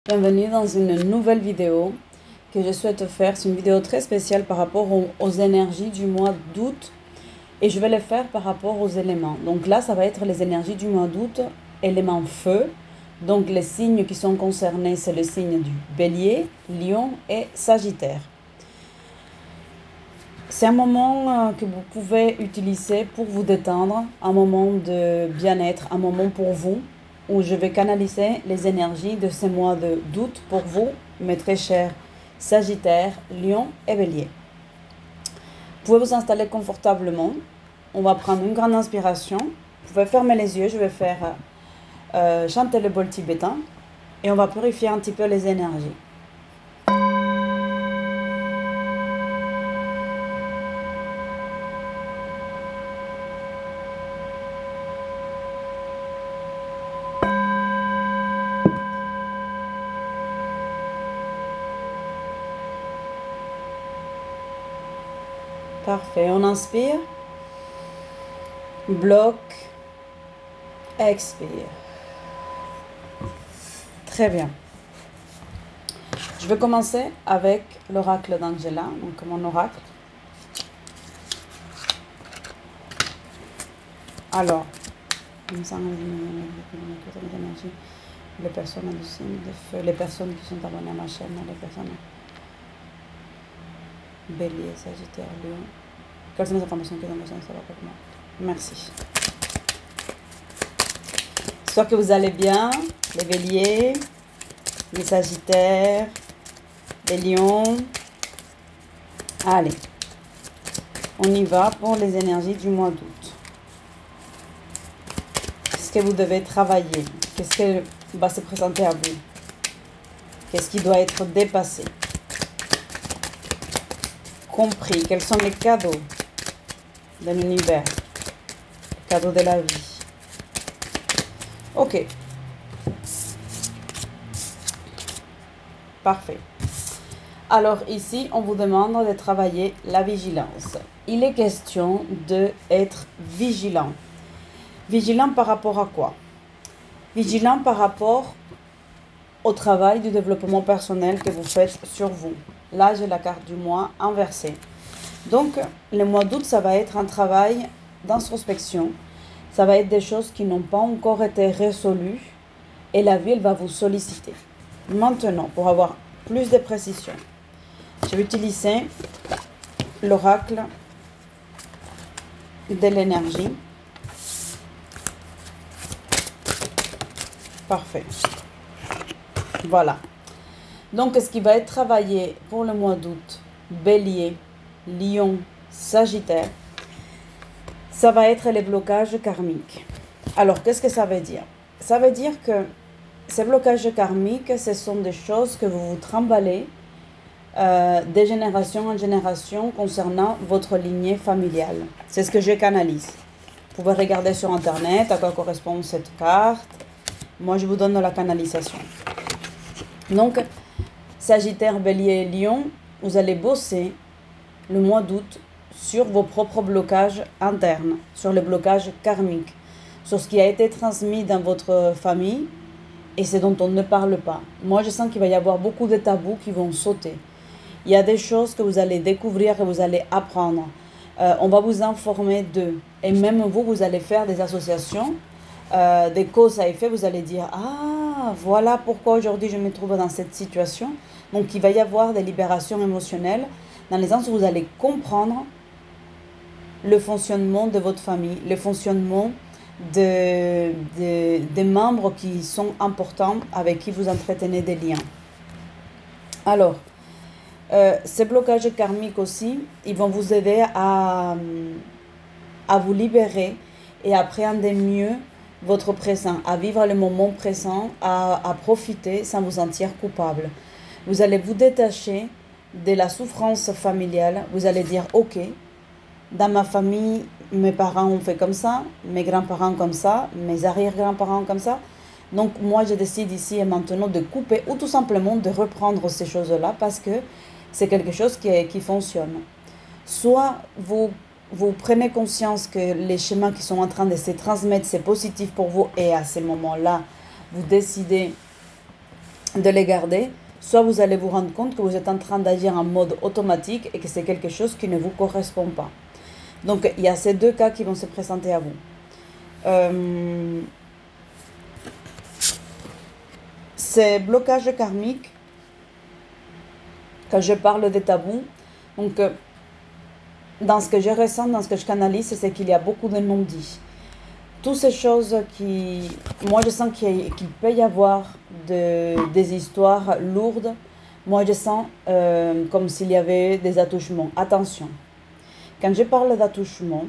Bienvenue dans une nouvelle vidéo que je souhaite faire. C'est une vidéo très spéciale par rapport aux énergies du mois d'août et je vais le faire par rapport aux éléments. Donc là, ça va être les énergies du mois d'août, élément feu. Donc les signes qui sont concernés, c'est le signe du Bélier, Lion et Sagittaire. C'est un moment que vous pouvez utiliser pour vous détendre, un moment de bien-être, un moment pour vous, où je vais canaliser les énergies de ce mois d'août pour vous, mes très chers Sagittaire, Lion et Bélier. Vous pouvez vous installer confortablement. On va prendre une grande inspiration. Vous pouvez fermer les yeux. Je vais faire chanter le bol tibétain et on va purifier un petit peu les énergies. Parfait, on inspire, bloque, expire. Très bien. Je vais commencer avec l'oracle d'Angela, donc mon oracle. Alors, les personnes du signe de feu, les personnes qui sont abonnées à ma chaîne, les personnes Bélier, Sagittaire, Lion. Quelles sont les informations qui sont besoin de savoir pour moi? Merci. J'espère que vous allez bien, les Béliers, les Sagittaires, les Lions. Allez, on y va pour les énergies du mois d'août. Qu'est-ce que vous devez travailler? Qu'est-ce qui va se présenter à vous? Qu'est-ce qui doit être dépassé? Compris, quels sont les cadeaux de l'univers, les cadeaux de la vie. Ok. Parfait. Alors ici, on vous demande de travailler la vigilance. Il est question d'être vigilant. Vigilant par rapport à quoi? Vigilant par rapport au travail du développement personnel que vous faites sur vous. Là, j'ai la carte du mois inversée. Donc, le mois d'août, ça va être un travail d'introspection. Ça va être des choses qui n'ont pas encore été résolues et la vie, elle va vous solliciter. Maintenant, pour avoir plus de précision, je vais utiliser l'oracle de l'énergie. Parfait. Voilà. Donc, ce qui va être travaillé pour le mois d'août, Bélier, Lion, Sagittaire, ça va être les blocages karmiques. Alors, qu'est-ce que ça veut dire? Ça veut dire que ces blocages karmiques, ce sont des choses que vous vous trimballez de génération en génération concernant votre lignée familiale. C'est ce que je canalise. Vous pouvez regarder sur Internet à quoi correspond cette carte. Moi, je vous donne la canalisation. Donc, Sagittaire, Bélier et Lion, vous allez bosser le mois d'août sur vos propres blocages internes, sur les blocages karmiques, sur ce qui a été transmis dans votre famille et ce dont on ne parle pas. Moi, je sens qu'il va y avoir beaucoup de tabous qui vont sauter. Il y a des choses que vous allez découvrir, que vous allez apprendre. On va vous informer d'eux. Et même vous, vous allez faire des associations, des causes à effet. Vous allez dire, ah, voilà pourquoi aujourd'hui je me trouve dans cette situation. Donc, il va y avoir des libérations émotionnelles dans les sens où vous allez comprendre le fonctionnement de votre famille, le fonctionnement des membres qui sont importants, avec qui vous entretenez des liens. Alors, ces blocages karmiques aussi, ils vont vous aider à vous libérer et à appréhender mieux votre présent, à vivre le moment présent, à profiter sans vous sentir coupable. Vous allez vous détacher de la souffrance familiale. Vous allez dire, ok, dans ma famille, mes parents ont fait comme ça, mes grands-parents comme ça, mes arrière-grands-parents comme ça. Donc moi, je décide ici et maintenant de couper ou tout simplement de reprendre ces choses-là parce que c'est quelque chose qui fonctionne. Soit vous prenez conscience que les schémas qui sont en train de se transmettre, c'est positif pour vous et à ce moment-là, vous décidez de les garder, soit vous allez vous rendre compte que vous êtes en train d'agir en mode automatique et que c'est quelque chose qui ne vous correspond pas. Donc, il y a ces deux cas qui vont se présenter à vous. Ces blocages karmiques, quand je parle des tabous, donc dans ce que je ressens, dans ce que je canalise, c'est qu'il y a beaucoup de non-dits. Toutes ces choses qui... Moi, je sens qu'il peut y avoir des histoires lourdes. Moi, je sens comme s'il y avait des attouchements. Attention, quand je parle d'attouchement,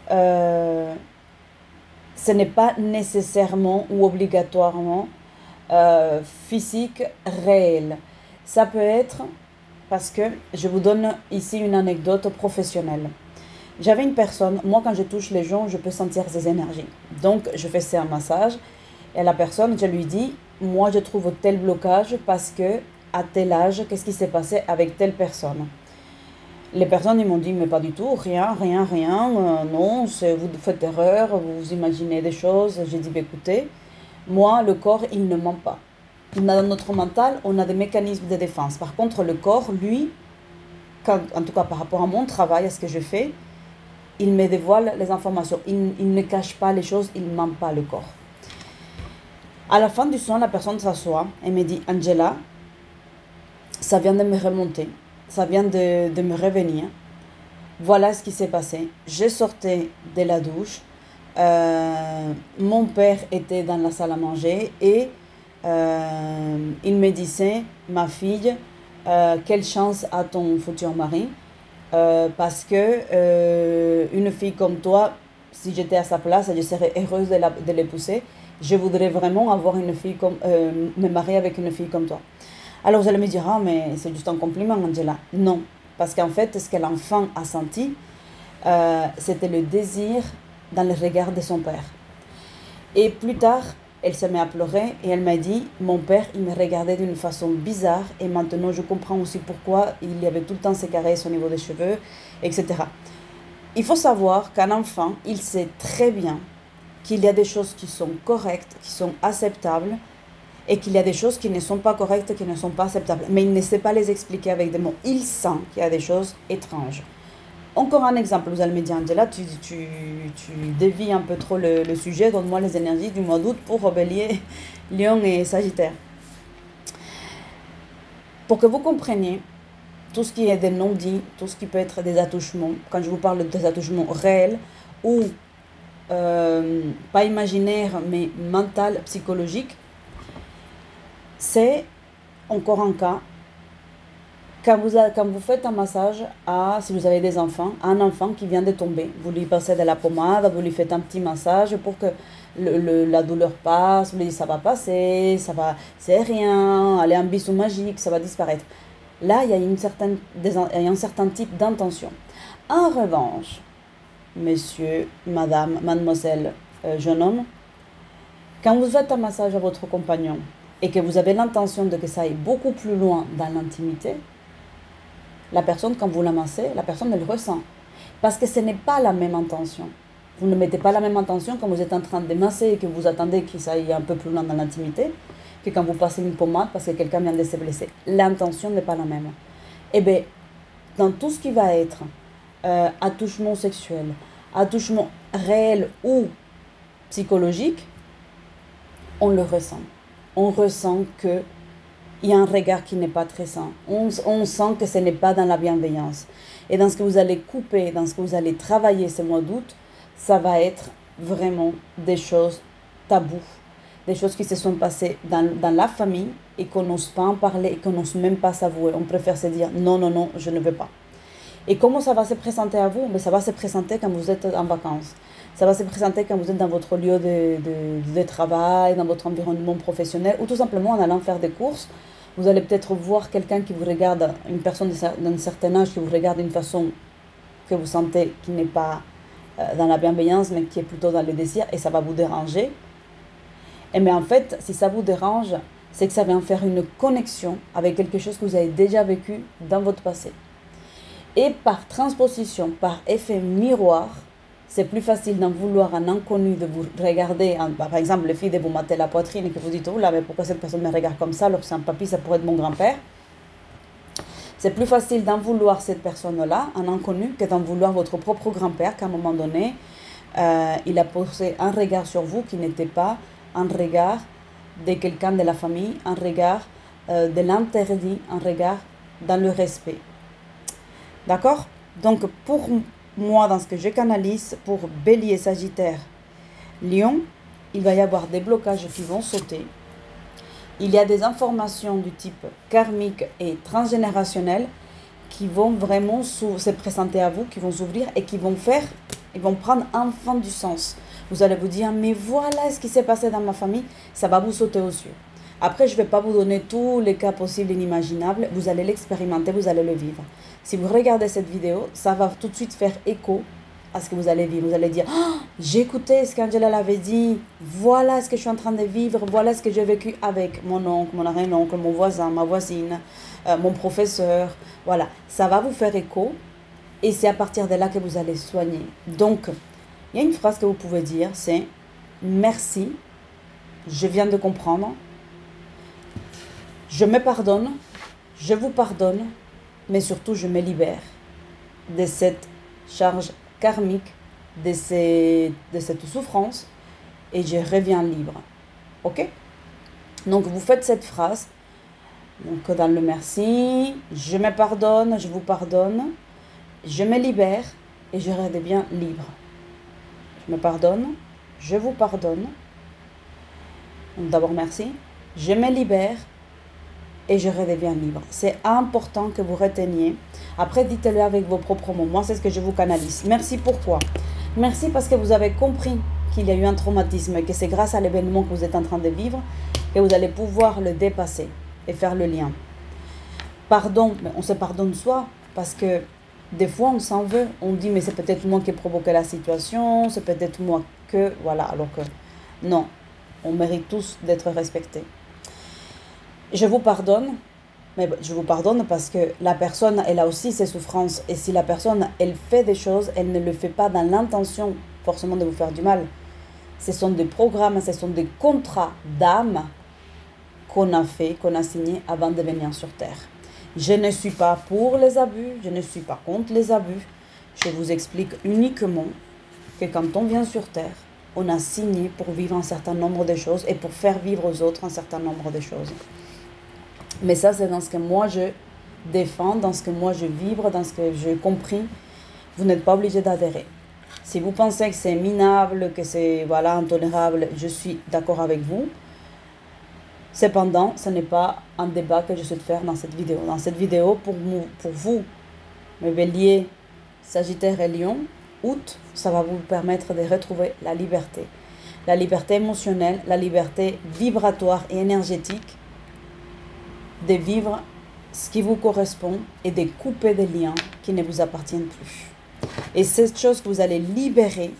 ce n'est pas nécessairement ou obligatoirement physique réel. Ça peut être, parce que je vous donne ici une anecdote professionnelle. J'avais une personne, moi quand je touche les gens, je peux sentir ses énergies. Donc je faisais un massage et la personne, je lui dis, moi je trouve tel blocage parce que à tel âge, qu'est-ce qui s'est passé avec telle personne? Les personnes ils m'ont dit, mais pas du tout, rien, non, vous faites erreur, vous imaginez des choses. J'ai dit, écoutez, moi le corps il ne ment pas. Dans notre mental, on a des mécanismes de défense. Par contre, le corps, lui, en tout cas par rapport à mon travail, à ce que je fais, il me dévoile les informations. Il ne cache pas les choses, il ne ment pas le corps. À la fin du soin, la personne s'assoit et me dit, Angela, ça vient de me remonter, ça vient de me revenir. Voilà ce qui s'est passé. Je sortais de la douche, mon père était dans la salle à manger et il me disait, ma fille, quelle chance a ton futur mari, parce que une fille comme toi, si j'étais à sa place, je serais heureuse de l'épouser. Je voudrais vraiment avoir une fille comme, me marier avec une fille comme toi. Alors vous allez me dire, ah mais c'est juste un compliment Angela. Non, parce qu'en fait, ce que l'enfant a senti, c'était le désir dans le regard de son père. Et plus tard, elle se met à pleurer et elle m'a dit, mon père, il me regardait d'une façon bizarre et maintenant je comprends aussi pourquoi il y avait tout le temps ces caresses au niveau des cheveux, etc. Il faut savoir qu'un enfant, il sait très bien qu'il y a des choses qui sont correctes, qui sont acceptables et qu'il y a des choses qui ne sont pas correctes, qui ne sont pas acceptables. Mais il ne sait pas les expliquer avec des mots. Il sent qu'il y a des choses étranges. Encore un exemple, vous allez me dire, Angela, tu dévies un peu trop le sujet, donne-moi les énergies du mois d'août pour Bélier, Lion et Sagittaire. Pour que vous compreniez tout ce qui est des non-dits, tout ce qui peut être des attouchements, quand je vous parle des attouchements réels ou pas imaginaires mais mental, psychologique, c'est encore un cas. Quand vous faites un massage si vous avez des enfants, un enfant qui vient de tomber, vous lui passez de la pommade, vous lui faites un petit massage pour que la douleur passe, vous lui dites ça va passer, c'est rien, allez un bisou magique, ça va disparaître. Là, il y a un certain type d'intention. En revanche, monsieur, madame, mademoiselle, jeune homme, quand vous faites un massage à votre compagnon et que vous avez l'intention de que ça aille beaucoup plus loin dans l'intimité, la personne, quand vous la massez, la personne, elle ressent. Parce que ce n'est pas la même intention. Vous ne mettez pas la même intention quand vous êtes en train de masser et que vous attendez que ça aille un peu plus loin dans l'intimité que quand vous passez une pommade parce que quelqu'un vient de se blesser. L'intention n'est pas la même. Eh bien, dans tout ce qui va être attouchement sexuel, attouchement réel ou psychologique, on le ressent. On ressent que il y a un regard qui n'est pas très sain. On sent que ce n'est pas dans la bienveillance. Et dans ce que vous allez couper, dans ce que vous allez travailler ce mois d'août, ça va être vraiment des choses taboues. Des choses qui se sont passées dans la famille et qu'on n'ose pas en parler et qu'on n'ose même pas s'avouer. On préfère se dire non, non, non, je ne veux pas. Et comment ça va se présenter à vous? Mais ça va se présenter quand vous êtes en vacances. Ça va se présenter quand vous êtes dans votre lieu de travail, dans votre environnement professionnel ou tout simplement en allant faire des courses. Vous allez peut-être voir quelqu'un qui vous regarde, une personne d'un certain âge qui vous regarde d'une façon que vous sentez qui n'est pas dans la bienveillance, mais qui est plutôt dans le désir, et ça va vous déranger. Et mais en fait, si ça vous dérange, c'est que ça vient faire une connexion avec quelque chose que vous avez déjà vécu dans votre passé. Et par transposition, par effet miroir, C'est plus facile d'en vouloir un inconnu, de vous regarder, par exemple, le fait de vous mater la poitrine et que vous dites, oh là, mais pourquoi cette personne me regarde comme ça alors que c'est un papy, ça pourrait être mon grand-père. C'est plus facile d'en vouloir cette personne-là, un inconnu, que d'en vouloir votre propre grand-père, qu'à un moment donné, il a posé un regard sur vous qui n'était pas un regard de quelqu'un de la famille, un regard de l'interdit, un regard dans le respect. D'accord? Donc, pour moi, dans ce que je canalise, pour Bélier, Sagittaire, Lion, il va y avoir des blocages qui vont sauter. Il y a des informations du type karmique et transgénérationnel qui vont vraiment se présenter à vous, qui vont s'ouvrir et qui vont faire, ils vont prendre enfin du sens. Vous allez vous dire, mais voilà ce qui s'est passé dans ma famille, ça va vous sauter aux yeux. Après, je ne vais pas vous donner tous les cas possibles et inimaginables, vous allez l'expérimenter, vous allez le vivre. Si vous regardez cette vidéo, ça va tout de suite faire écho à ce que vous allez vivre. Vous allez dire, oh, j'ai écouté ce qu'Angela l'avait dit, voilà ce que je suis en train de vivre, voilà ce que j'ai vécu avec mon oncle, mon arrière-oncle, mon voisin, ma voisine, mon professeur. Voilà, ça va vous faire écho et c'est à partir de là que vous allez soigner. Donc, il y a une phrase que vous pouvez dire, c'est « Merci, je viens de comprendre, je me pardonne, je vous pardonne, mais surtout je me libère de cette charge karmique, de cette souffrance et je reviens libre. » Ok? Donc vous faites cette phrase, donc dans le merci, je me pardonne, je vous pardonne, je me libère et je redeviens libre. Je me pardonne, je vous pardonne. Donc d'abord merci, je me libère et je redeviens libre. C'est important que vous reteniez. Après, dites-le avec vos propres mots. Moi, c'est ce que je vous canalise. Merci, pourquoi? Merci parce que vous avez compris qu'il y a eu un traumatisme et que c'est grâce à l'événement que vous êtes en train de vivre que vous allez pouvoir le dépasser et faire le lien. Pardon, mais on se pardonne soi parce que des fois, on s'en veut. On dit, mais c'est peut-être moi qui ai provoqué la situation, c'est peut-être moi que... Voilà, alors que non, on mérite tous d'être respectés. Je vous pardonne, mais je vous pardonne parce que la personne, elle a aussi ses souffrances. Et si la personne, elle fait des choses, elle ne le fait pas dans l'intention forcément de vous faire du mal. Ce sont des programmes, ce sont des contrats d'âme qu'on a fait, qu'on a signé avant de venir sur Terre. Je ne suis pas pour les abus, je ne suis pas contre les abus. Je vous explique uniquement que quand on vient sur Terre, on a signé pour vivre un certain nombre de choses et pour faire vivre aux autres un certain nombre de choses. Mais ça, c'est dans ce que moi je défends, dans ce que moi je vibre, dans ce que j'ai compris. Vous n'êtes pas obligé d'adhérer. Si vous pensez que c'est minable, que c'est voilà, intolérable, je suis d'accord avec vous. Cependant, ce n'est pas un débat que je souhaite faire dans cette vidéo. Dans cette vidéo, pour vous, mes béliers, Sagittaire et Lion, août, ça va vous permettre de retrouver la liberté. La liberté émotionnelle, la liberté vibratoire et énergétique, de vivre ce qui vous correspond et de couper des liens qui ne vous appartiennent plus. Et cette chose que vous allez libérer,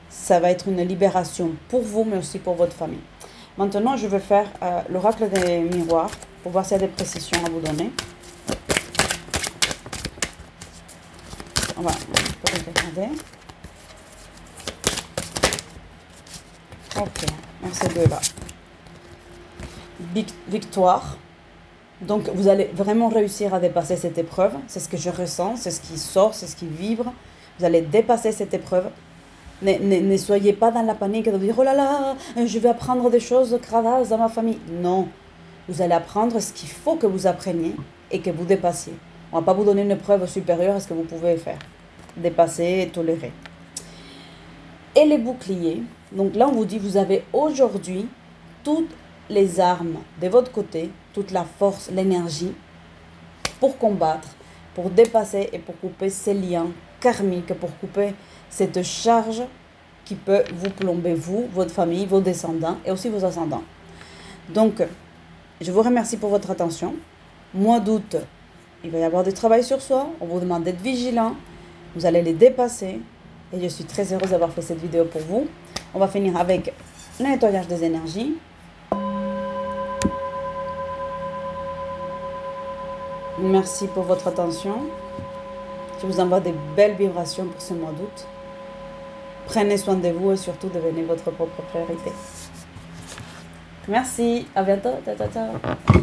ça va être une libération pour vous, mais aussi pour votre famille. Maintenant, je vais faire l'oracle des miroirs pour voir s'il y a des précisions à vous donner. On va regarder. Ok, merci de là. Victoire. Donc, vous allez vraiment réussir à dépasser cette épreuve. C'est ce que je ressens, c'est ce qui sort, c'est ce qui vibre. Vous allez dépasser cette épreuve. Ne soyez pas dans la panique de dire « Oh là là, je vais apprendre des choses crasses dans ma famille. » Non, vous allez apprendre ce qu'il faut que vous appreniez et que vous dépassiez. On ne va pas vous donner une épreuve supérieure à ce que vous pouvez faire. Dépasser et tolérer. Et les boucliers. Donc là, on vous dit, vous avez aujourd'hui toutes les armes de votre côté, toute la force, l'énergie pour combattre, pour dépasser et pour couper ces liens karmiques, pour couper cette charge qui peut vous plomber, vous, votre famille, vos descendants et aussi vos ascendants. Donc, je vous remercie pour votre attention. Mois d'août, il va y avoir du travail sur soi. On vous demande d'être vigilant. Vous allez les dépasser. Et je suis très heureuse d'avoir fait cette vidéo pour vous. On va finir avec le nettoyage des énergies. Merci pour votre attention. Je vous envoie des belles vibrations pour ce mois d'août. Prenez soin de vous et surtout devenez votre propre priorité. Merci, à bientôt. Ciao, ciao, ciao.